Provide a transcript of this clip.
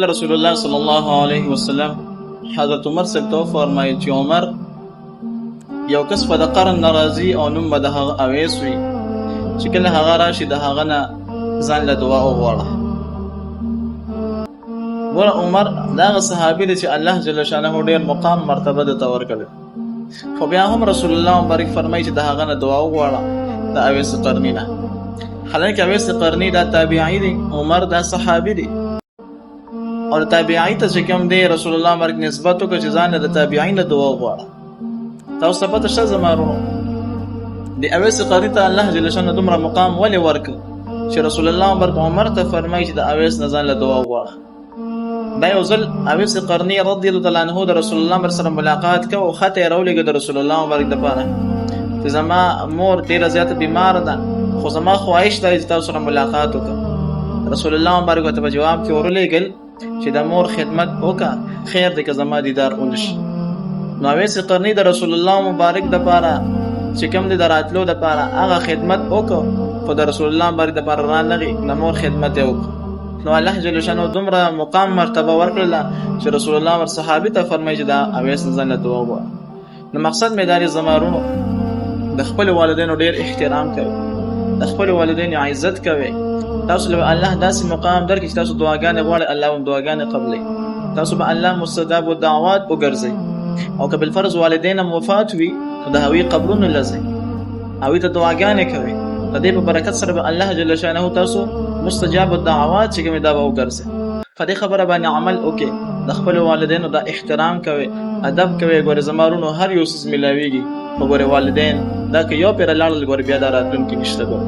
رسول الله صلی الله علیه وسلم حضرت عمر صاحب ته فرمایي چې عمر یو کس په د قرن ناراضي او نوم به د هغه اویس وي چې کله هغه راشي د هغه نه ځان له دعا وغواړه. ګوره عمر دا هغه صحابي دی چې الله جل شانه ډېر مقام مرتبه درته ورکړی، خو بیا هم رسول الله مبارک فرمایي چې د هغه نه دعا وغواړه د اویس قرني نه. حالانکه اویس قرني دا تابعي دی، عمر دا صحابي دی، او تابعي ته چې کوم دی رسول الله مبارک نسبت وکړي چې ځان د تابعین له دعا وغواړه. تاسو ته پته شته زمارونو د اویس قرني ته الله جل شانه دومره مقام ولې ورکړ چې رسول الله مبارک عمر ته فرمایي چې د اویس نه ځان له دعا وغواړه. دا یو ځل اویس قرني رضی الله تعالی عنه د رسول الله مبارک سره ملاقات کوي او خط یې راولېږه د رسول الله مبارک دپاره چې زما مور ډېره زیاته بیماره ده، خو زما خواهش دی چې تاسو سره ملاقات وکړم. رسول الله مبارک ورته په جواب کې ورولېږل چې د مور خدمت وکړه، خیر دی که زما دیدار ونشي. نو اویس قرني د رسول الله مبارک دپاره چې کوم دی د راتلو دپاره هغه خدمت وکړو، خو د رسول الله مبارک دپاره رانغی، د مور خدمت یې وکړو. نو الله جل شانه دومره مقام مرتبه ورکړله چې رسول الله ور صحابي ته فرمایي چې دا اویس نه ځان له دعا وغواړه. نو مقصد مې دا دی زمارونو د خپلو والدینو ډېر احترام کوئ، د خپلو والدینو عزت کوئ. تاسو له الله داسې مقام درکړي چې تاسو دعاګانې غواړئ الله هم دعاګانې قبلوي. تاسو به الله مستجاب الدعوات وګرځئ، او که بالفرض والدین هم وفات وي نو د هغوی قبرونو له ځئ، هغوی ته دعاګانې کوئ. د دې په برکت سره به الله جل شانه تاسو مستجاب الدعوات چې کومې دا به وګرځئ. په دې خبره باندې عمل وکړئ، د خپلو والدینو دا احترام کوئ، ادب کوئ. ګورې زمارونو هر یو څیز میلاویږي، خو ګورې والدین دا که یو پېره لاړل ګورې بیا دا راتلونکي نشته. ګورې